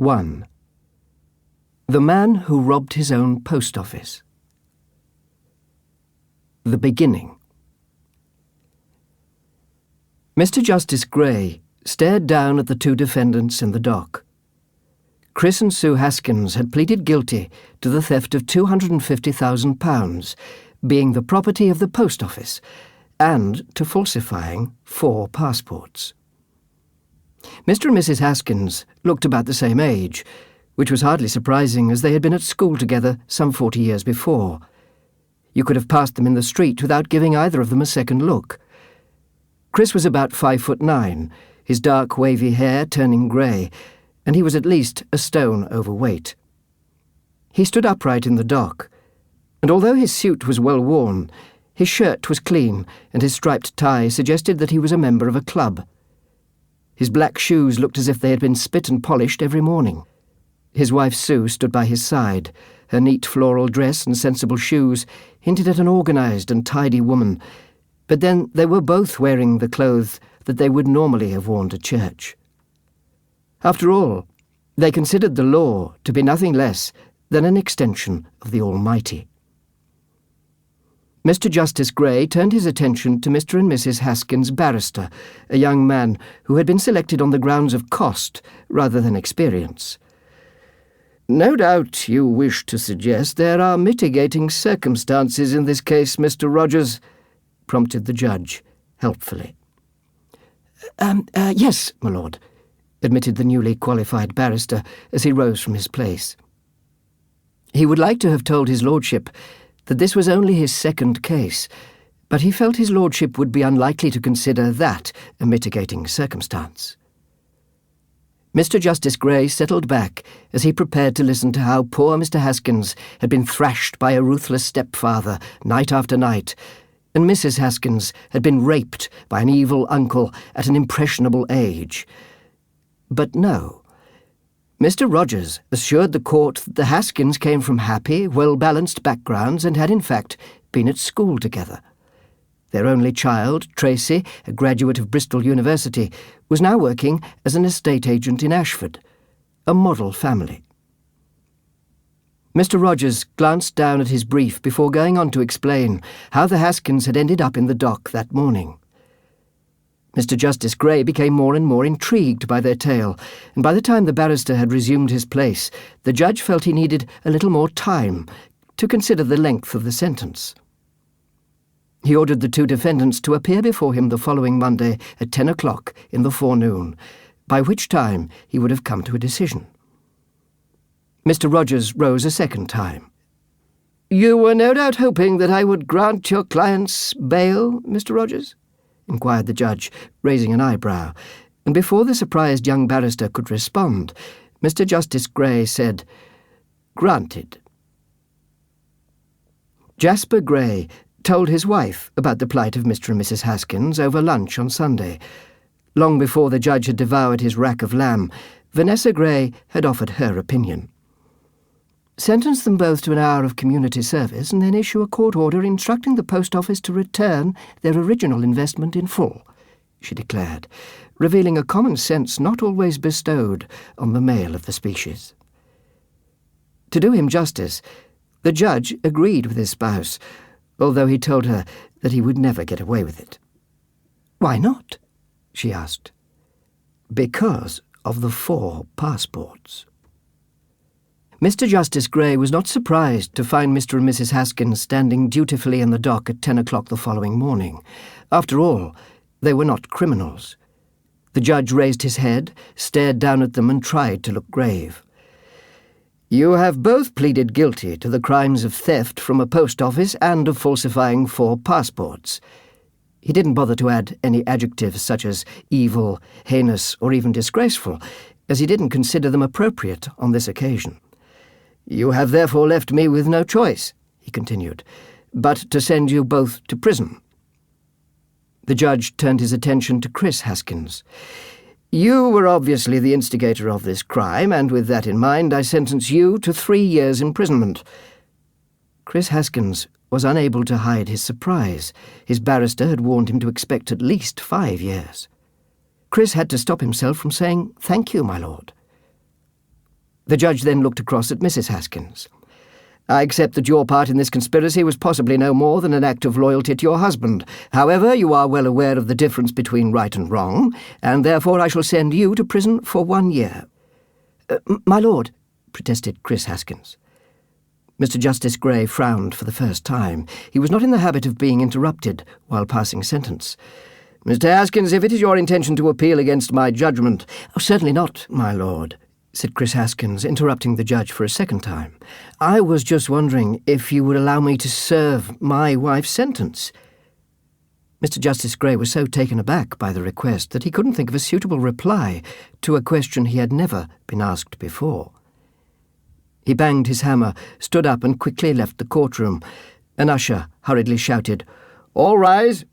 1. The man who robbed his own post office. The beginning. Mr. Justice Gray stared down at the two defendants in the dock. Chris and Sue Haskins had pleaded guilty to the theft of £250,000, being the property of the post office, and to falsifying 4 passports. Mr. and Mrs. Haskins looked about the same age, which was hardly surprising as they had been at school together some 40 years before. You could have passed them in the street without giving either of them a second look. Chris was about 5'9", his dark wavy hair turning grey, and he was at least a stone overweight. He stood upright in the dock, and although his suit was well worn, his shirt was clean and his striped tie suggested that he was a member of a club. His black shoes looked as if they had been spit and polished every morning. His wife Sue stood by his side. Her neat floral dress and sensible shoes hinted at an organised and tidy woman, but then they were both wearing the clothes that they would normally have worn to church. After all, they considered the law to be nothing less than an extension of the Almighty. Mr. Justice Gray turned his attention to Mr. and Mrs. Haskins' barrister, a young man who had been selected on the grounds of cost rather than experience. "No doubt you wish to suggest there are mitigating circumstances in this case, Mr. Rogers," prompted the judge, helpfully. Yes, my lord," admitted the newly qualified barrister as he rose from his place. He would like to have told his lordship that this was only his second case, but he felt his lordship would be unlikely to consider that a mitigating circumstance. Mr. Justice Gray settled back as he prepared to listen to how poor Mr. Haskins had been thrashed by a ruthless stepfather night after night, and Mrs. Haskins had been raped by an evil uncle at an impressionable age. But no. Mr. Rogers assured the court that the Haskins came from happy, well-balanced backgrounds and had in fact been at school together. Their only child, Tracy, a graduate of Bristol University, was now working as an estate agent in Ashford, a model family. Mr. Rogers glanced down at his brief before going on to explain how the Haskins had ended up in the dock that morning. Mr. Justice Gray became more and more intrigued by their tale, and by the time the barrister had resumed his place, the judge felt he needed a little more time to consider the length of the sentence. He ordered the two defendants to appear before him the following Monday at 10 o'clock in the forenoon, by which time he would have come to a decision. Mr. Rogers rose a second time. "You were no doubt hoping that I would grant your client's bail, Mr. Rogers?" inquired the judge, raising an eyebrow, and before the surprised young barrister could respond, Mr. Justice Gray said, "Granted." Jasper Gray told his wife about the plight of Mr. and Mrs. Haskins over lunch on Sunday. Long before the judge had devoured his rack of lamb, Vanessa Gray had offered her opinion. "Sentence them both to an hour of community service and then issue a court order instructing the post office to return their original investment in full," she declared, revealing a common sense not always bestowed on the male of the species. To do him justice, the judge agreed with his spouse, although he told her that he would never get away with it. "Why not?" she asked. "Because of the 4 passports." Mr. Justice Gray was not surprised to find Mr. and Mrs. Haskins standing dutifully in the dock at 10 o'clock the following morning. After all, they were not criminals. The judge raised his head, stared down at them and tried to look grave. "You have both pleaded guilty to the crimes of theft from a post office and of falsifying 4 passports. He didn't bother to add any adjectives such as evil, heinous, or even disgraceful, as he didn't consider them appropriate on this occasion. "You have therefore left me with no choice," he continued, "but to send you both to prison." The judge turned his attention to Chris Haskins. "You were obviously the instigator of this crime, and with that in mind, I sentence you to 3 years' imprisonment." Chris Haskins was unable to hide his surprise. His barrister had warned him to expect at least 5 years. Chris had to stop himself from saying, "Thank you, my lord." The judge then looked across at Mrs. Haskins. "I accept that your part in this conspiracy was possibly no more than an act of loyalty to your husband. However, you are well aware of the difference between right and wrong, and therefore I shall send you to prison for 1 year." "My lord," protested Chris Haskins. Mr. Justice Gray frowned for the first time. He was not in the habit of being interrupted while passing sentence. "Mr. Haskins, if it is your intention to appeal against my judgment—" "Oh, certainly not, my lord," said Chris Haskins, interrupting the judge for a second time. "I was just wondering if you would allow me to serve my wife's sentence." Mr. Justice Gray was so taken aback by the request that he couldn't think of a suitable reply to a question he had never been asked before. He banged his hammer, stood up and quickly left the courtroom. An usher hurriedly shouted, "All rise!